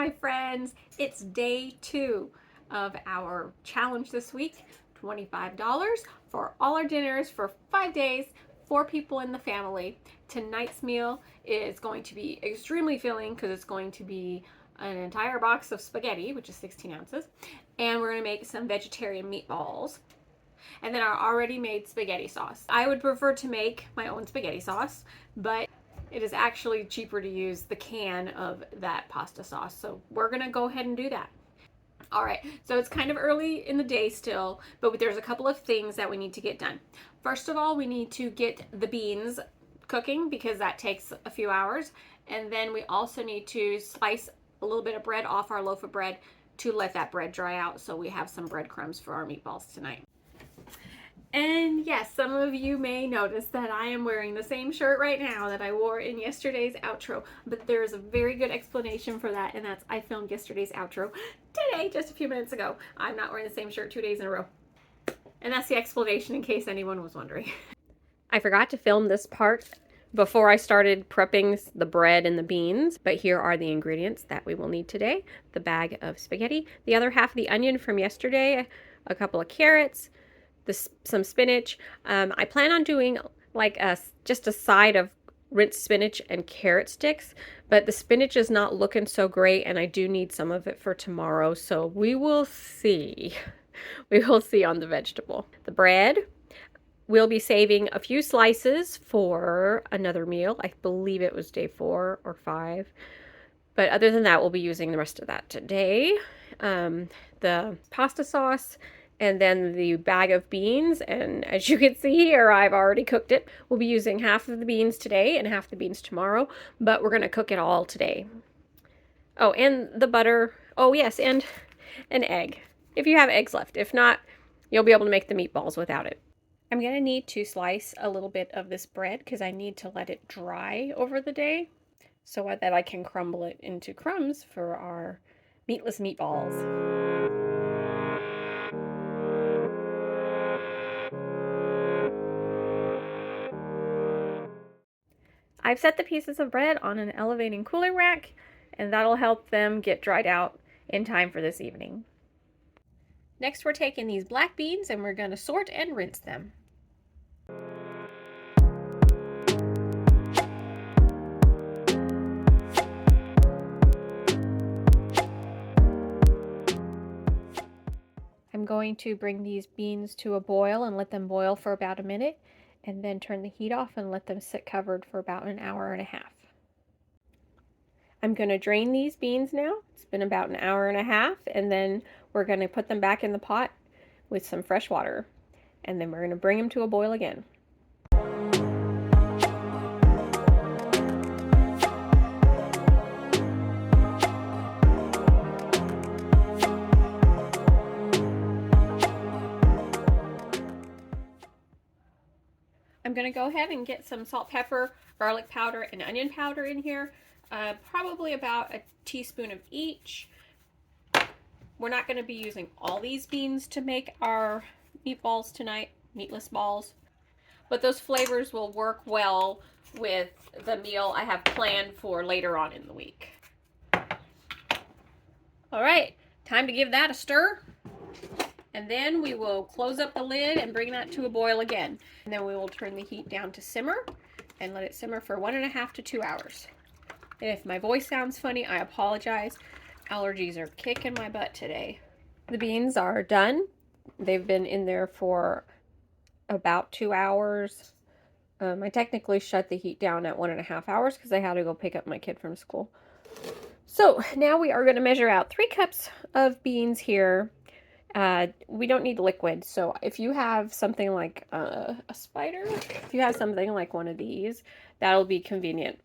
my friends. It's day 2 of our challenge this week. $25 for all our dinners for 5 days, 4 people in the family. Tonight's meal is going to be extremely filling because it's going to be an entire box of spaghetti, which is 16 ounces, and we're going to make some vegetarian meatballs and then our already made spaghetti sauce. I would prefer to make my own spaghetti sauce, but it is actually cheaper to use the can of that pasta sauce. So we're gonna go ahead and do that. All right, so it's kind of early in the day still, but there's a couple of things that we need to get done. First of all, we need to get the beans cooking because that takes a few hours. And then we also need to slice a little bit of bread off our loaf of bread to let that bread dry out so we have some breadcrumbs for our meatballs tonight. And yes, some of you may notice that I am wearing the same shirt right now that I wore in yesterday's outro, but there is a very good explanation for that, and that's I filmed yesterday's outro today, just a few minutes ago. I'm not wearing the same shirt 2 days in a row. And that's the explanation in case anyone was wondering. I forgot to film this part before I started prepping the bread and the beans, but here are the ingredients that we will need today. The bag of spaghetti, the other half of the onion from yesterday, a couple of carrots, some spinach. I plan on doing like just a side of rinsed spinach and carrot sticks, but the spinach is not looking so great and I do need some of it for tomorrow, so we will see. We will see on the vegetable. The bread, we'll be saving a few slices for another meal. I believe it was day 4 or 5. But other than that, we'll be using the rest of that today. The pasta sauce, and then the bag of beans. And as you can see here, I've already cooked it. We'll be using half of the beans today and half the beans tomorrow, but we're going to cook it all today. Oh, and the butter. Oh, yes, and an egg, if you have eggs left. If not, you'll be able to make the meatballs without it. I'm going to need to slice a little bit of this bread because I need to let it dry over the day so that I can crumble it into crumbs for our meatless meatballs. I've set the pieces of bread on an elevating cooling rack, and that'll help them get dried out in time for this evening. Next, we're taking these black beans and we're going to sort and rinse them. I'm going to bring these beans to a boil and let them boil for about a minute, and then turn the heat off and let them sit covered for about an hour and a half. I'm going to drain these beans now. It's been about an hour and a half, and then we're going to put them back in the pot with some fresh water, and then we're going to bring them to a boil again. I'm going to go ahead and get some salt, pepper, garlic powder, and onion powder in here. Probably about a teaspoon of each. We're not going to be using all these beans to make our meatballs tonight, meatless balls, but those flavors will work well with the meal I have planned for later on in the week. All right, time to give that a stir. And then we will close up the lid and bring that to a boil again. And then we will turn the heat down to simmer and let it simmer for 1.5 to 2 hours. And if my voice sounds funny, I apologize. Allergies are kicking my butt today. The beans are done. They've been in there for about 2 hours. I technically shut the heat down at 1.5 hours because I had to go pick up my kid from school. So now we are going to measure out 3 cups of beans here. We don't need liquid, so if you have something like a spider, if you have something like one of these, that'll be convenient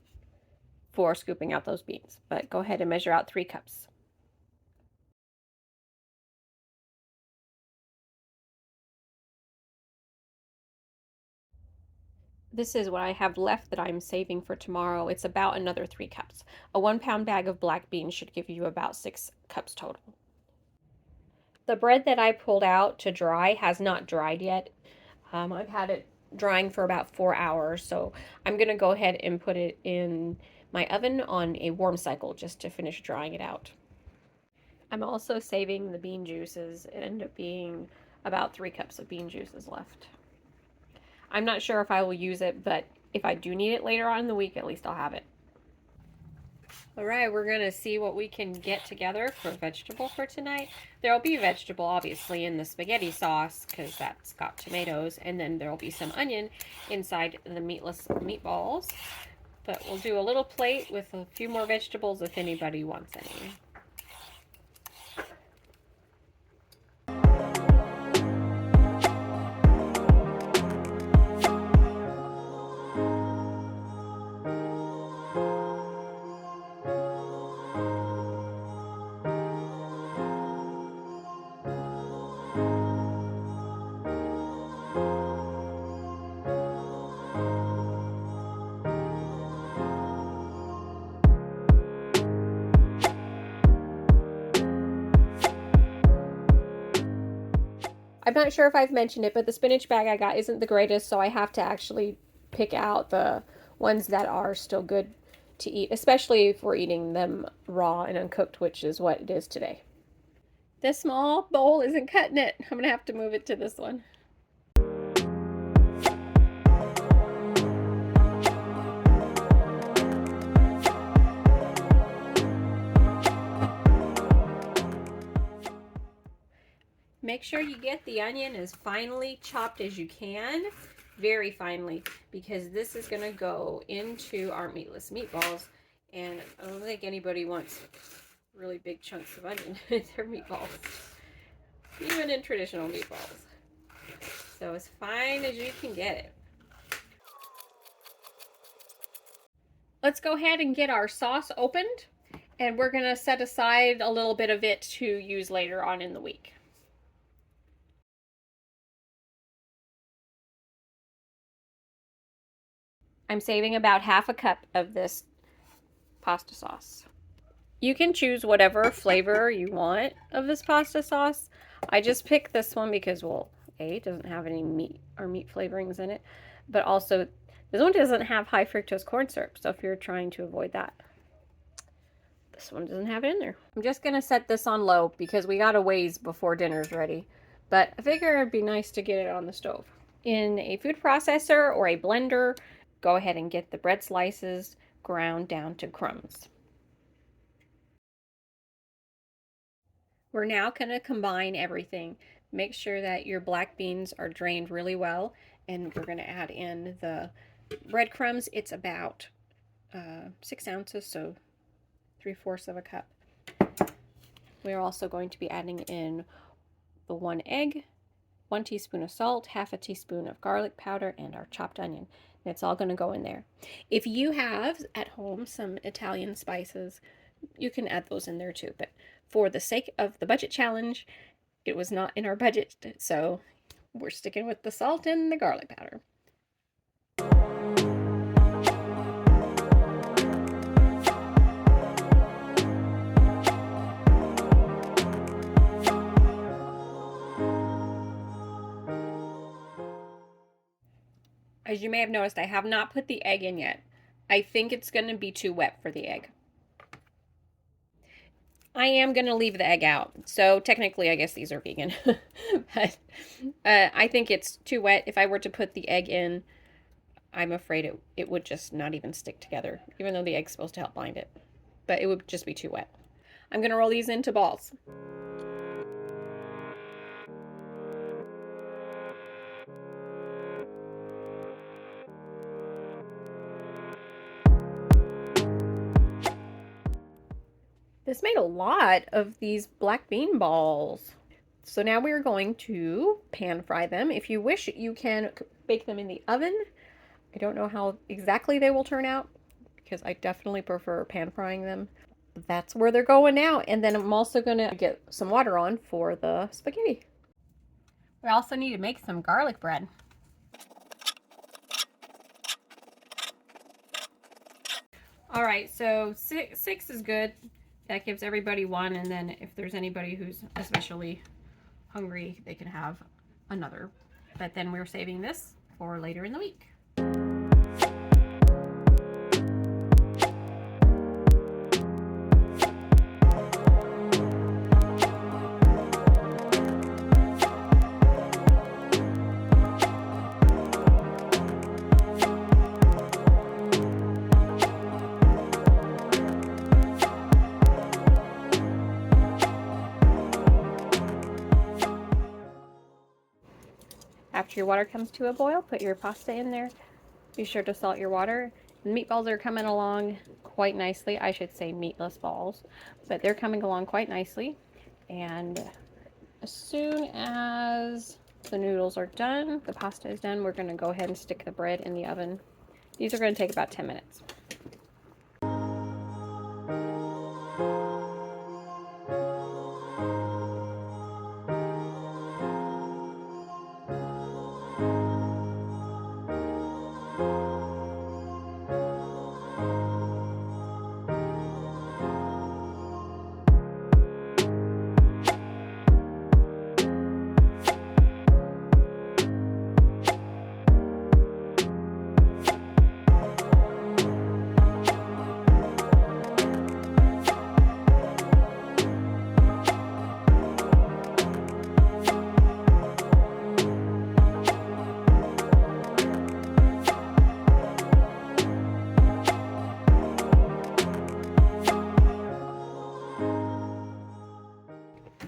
for scooping out those beans. But go ahead and measure out 3 cups. This is what I have left that I'm saving for tomorrow. It's about another 3 cups. A 1-pound bag of black beans should give you about 6 cups total. The bread that I pulled out to dry has not dried yet. I've had it drying for about 4 hours, so I'm going to go ahead and put it in my oven on a warm cycle just to finish drying it out. I'm also saving the bean juices. It ended up being about 3 cups of bean juices left. I'm not sure if I will use it, but if I do need it later on in the week, at least I'll have it. All right, we're going to see what we can get together for vegetable for tonight. There'll be vegetable, obviously, in the spaghetti sauce because that's got tomatoes. And then there'll be some onion inside the meatless meatballs. But we'll do a little plate with a few more vegetables if anybody wants any. I'm not sure if I've mentioned it, but the spinach bag I got isn't the greatest, so I have to actually pick out the ones that are still good to eat, especially if we're eating them raw and uncooked, which is what it is today. This small bowl isn't cutting it. I'm going to have to move it to this one. Make sure you get the onion as finely chopped as you can, very finely, because this is going to go into our meatless meatballs, and I don't think anybody wants really big chunks of onion in their meatballs, even in traditional meatballs. So as fine as you can get it. Let's go ahead and get our sauce opened, and we're going to set aside a little bit of it to use later on in the week. I'm saving about half a cup of this pasta sauce. You can choose whatever flavor you want of this pasta sauce. I just picked this one because, well, A, it doesn't have any meat or meat flavorings in it, but also this one doesn't have high fructose corn syrup, so if you're trying to avoid that, this one doesn't have it in there. I'm just going to set this on low because we got a ways before dinner's ready, but I figure it'd be nice to get it on the stove. In a food processor or a blender, go ahead and get the bread slices ground down to crumbs. We're now going to combine everything. Make sure that your black beans are drained really well, and we're going to add in the breadcrumbs. It's about 6 ounces, so 3/4 of a cup. We're also going to be adding in the 1 egg, 1 teaspoon of salt, half a teaspoon of garlic powder, and our chopped onion. And it's all going to go in there. If you have at home some Italian spices, you can add those in there too. But for the sake of the budget challenge, it was not in our budget, so we're sticking with the salt and the garlic powder. As you may have noticed, I have not put the egg in yet. I think it's going to be too wet for the egg. I am going to leave the egg out. So technically, I guess these are vegan. But I think it's too wet. If I were to put the egg in, I'm afraid it would just not even stick together, even though the egg's supposed to help bind it. But it would just be too wet. I'm going to roll these into balls. This made a lot of these black bean balls. So now we're going to pan fry them. If you wish, you can bake them in the oven. I don't know how exactly they will turn out because I definitely prefer pan frying them. That's where they're going now. And then I'm also going to get some water on for the spaghetti. We also need to make some garlic bread. All right, so six is good. That gives everybody one, and then if there's anybody who's especially hungry, they can have another. But then we're saving this for later in the week. after your water comes to a boil, put your pasta in there. Be sure to salt your water. The meatballs are coming along quite nicely. I should say meatless balls, but they're coming along quite nicely. And as soon as the noodles are done, the pasta is done, we're going to go ahead and stick the bread in the oven. These are going to take about 10 minutes.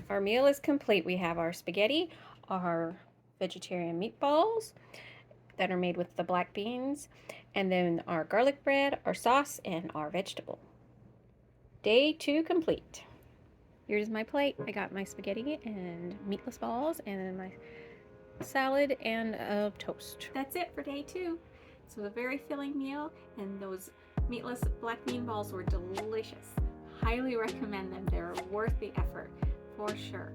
Our meal is complete. We have our spaghetti, our vegetarian meatballs that are made with the black beans, and then our garlic bread, our sauce, and our vegetable. Day 2 complete. Here's my plate. I got my spaghetti and meatless balls and my salad and a toast. That's it for day 2. So a very filling meal, and those meatless black bean balls were delicious. Highly recommend them. They're worth the effort for sure.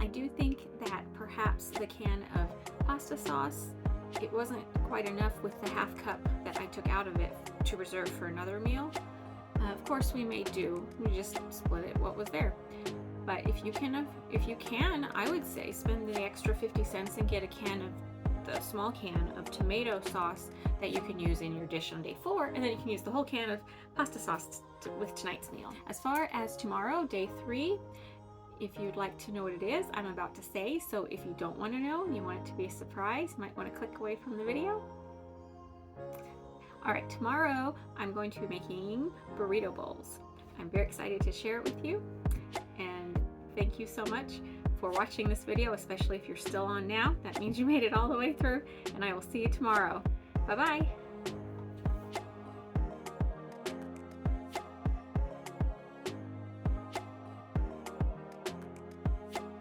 I do think that perhaps the can of pasta sauce, it wasn't quite enough with the half cup that I took out of it to reserve for another meal. Of course we may do, we just split it what was there. But if you can, I would say spend the extra 50 cents and get a can of the small can of tomato sauce that you can use in your dish on day 4, and then you can use the whole can of pasta sauce with tonight's meal. As far as tomorrow, day 3, if you'd like to know what it is, I'm about to say, so if you don't want to know and you want it to be a surprise, you might want to click away from the video. Alright, tomorrow I'm going to be making burrito bowls. I'm very excited to share it with you, and thank you so much for watching this video, especially if you're still on now. That means you made it all the way through, and I will see you tomorrow. Bye-bye!